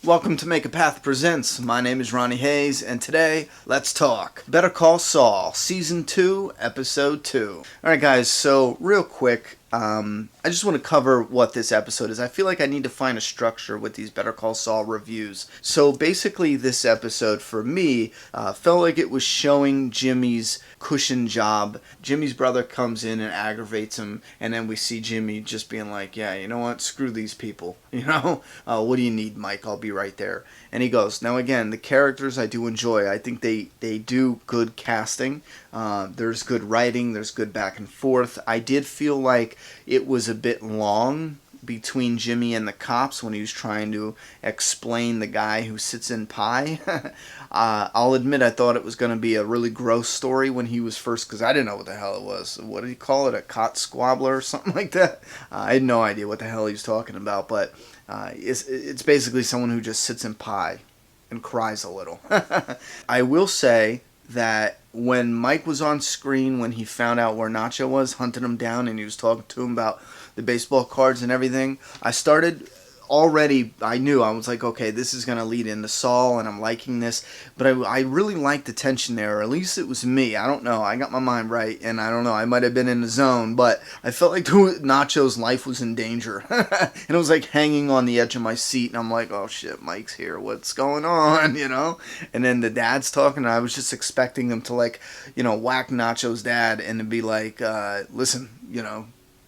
Welcome to Make a Path Presents. My name is Ronnie Hayes, and today, let's talk Better Call Saul, Season 2, Episode 2. Alright guys, so real quick, I just want to cover what this episode is. I feel like I need to find a structure with these Better Call Saul reviews. So basically this episode, for me, felt like it was showing Jimmy's cushion job. Jimmy's brother comes in and aggravates him, and then we see Jimmy just being like, yeah, you know what, screw these people, what do you need, Mike? I'll be right there. And he goes. Now again, the characters I do enjoy. I think they do good casting. There's good writing, there's good back and forth. I did feel like it was a bit long between Jimmy and the cops when he was trying to explain the guy who sits in pie. I'll admit I thought it was going to be a really gross story when he was first, because I didn't know what the hell it was. What did he call it? A cot squabbler or something like that? I had no idea what the hell he was talking about, but it's basically someone who just sits in pie and cries a little. I will say that when Mike was on screen, when he found out where Nacho was, hunting him down, and he was talking to him about the baseball cards and everything, I knew, I was like, okay, this is going to lead into Saul, and I'm liking this, but I really liked the tension there, or at least it was me. I don't know, I got my mind right, and I don't know, I might have been in the zone, but I felt like Nacho's life was in danger, and it was like hanging on the edge of my seat, and I'm like, oh shit, Mike's here, what's going on, and then the dad's talking, and I was just expecting them to whack Nacho's dad, and to be like, listen,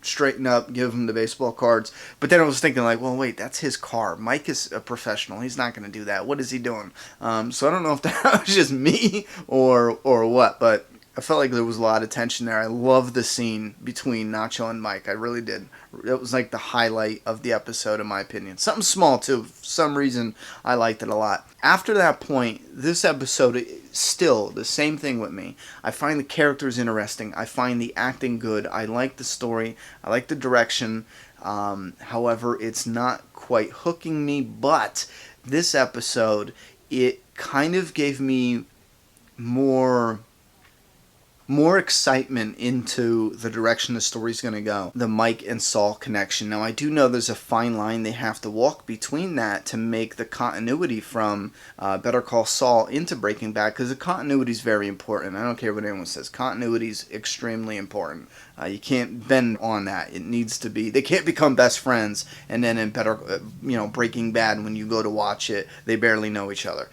straighten up, give him the baseball cards. But then I was thinking well, wait, that's his car. Mike is a professional. He's not going to do that. What is he doing? So I don't know if that was just me or what, but I felt like there was a lot of tension there. I love the scene between Nacho and Mike. I really did. It was like the highlight of the episode, in my opinion. Something small, too. For some reason, I liked it a lot. After that point, this episode, still the same thing with me. I find the characters interesting. I find the acting good. I like the story. I like the direction. However, it's not quite hooking me. But this episode, it kind of gave me more excitement into the direction the story's going to go. The Mike and Saul connection. Now, I do know there's a fine line they have to walk between that to make the continuity from Better Call Saul into Breaking Bad, because the continuity is very important. I don't care what anyone says. Continuity is extremely important. You can't bend on that. It needs to be. They can't become best friends, and then in Breaking Bad, when you go to watch it, they barely know each other.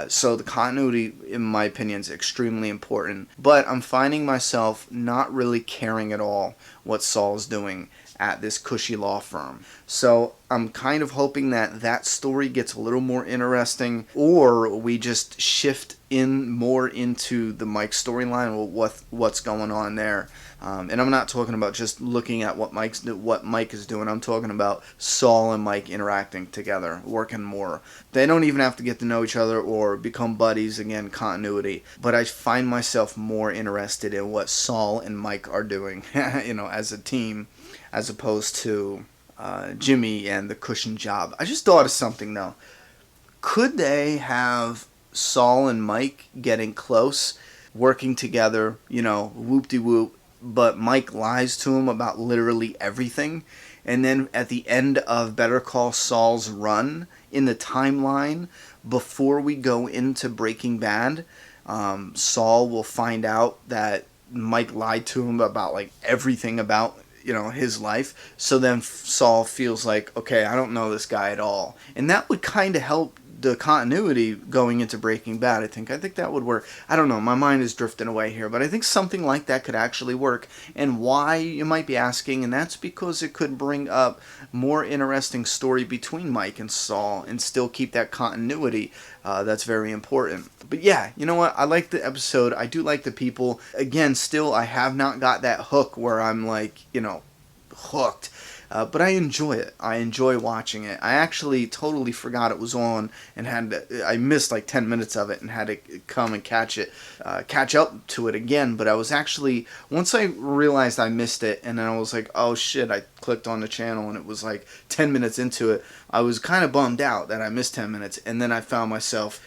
So the continuity, in my opinion, is extremely important. But I'm finding myself not really caring at all what Saul's doing at this cushy law firm. So I'm kind of hoping that story gets a little more interesting, or we just shift in more into the Mike storyline, or what's going on there. And I'm not talking about just looking at what Mike is doing. I'm talking about Saul and Mike interacting together, working more. They don't even have to get to know each other or become buddies, again, continuity. But I find myself more interested in what Saul and Mike are doing, as a team, as opposed to Jimmy and the cushion job. I just thought of something, though. Could they have Saul and Mike getting close, working together, whoop-de-whoop, but Mike lies to him about literally everything, and then at the end of Better Call Saul's run in the timeline, before we go into Breaking Bad, Saul will find out that Mike lied to him about everything about his life. So then Saul feels like, okay, I don't know this guy at all, and that would kind of help the continuity going into Breaking Bad. I think that would work. I don't know, my mind is drifting away here, but I think something like that could actually work. And why, you might be asking, and that's because it could bring up more interesting story between Mike and Saul and still keep that continuity. That's very important. But yeah, you know what, I like the episode. I do like the people. Again, still, I have not got that hook where I'm hooked. But I enjoy it. I enjoy watching it. I actually totally forgot it was on, and I missed 10 minutes of it and had to come and catch up to it again. But I was actually, once I realized I missed it, and then I was like, oh shit, I clicked on the channel and it was 10 minutes into it, I was kind of bummed out that I missed 10 minutes, and then I found myself,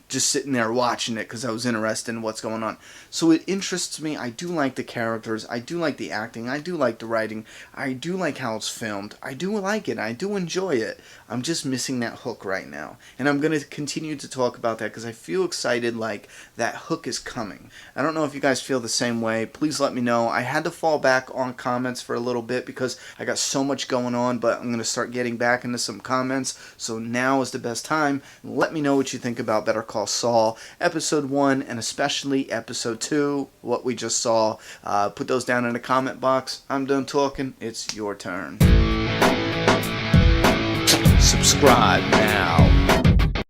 just sitting there watching it because I was interested in what's going on. So it interests me. I do like the characters. I do like the acting. I do like the writing. I do like how it's filmed. I do like it. I do enjoy it. I'm just missing that hook right now. And I'm going to continue to talk about that because I feel excited like that hook is coming. I don't know if you guys feel the same way. Please let me know. I had to fall back on comments for a little bit because I got so much going on, but I'm going to start getting back into some comments. So now is the best time. Let me know what you think about Better Call Saul, Episode 1, and especially Episode 2, what we just saw. Put those down in the comment box. I'm done talking. It's your turn. Subscribe now.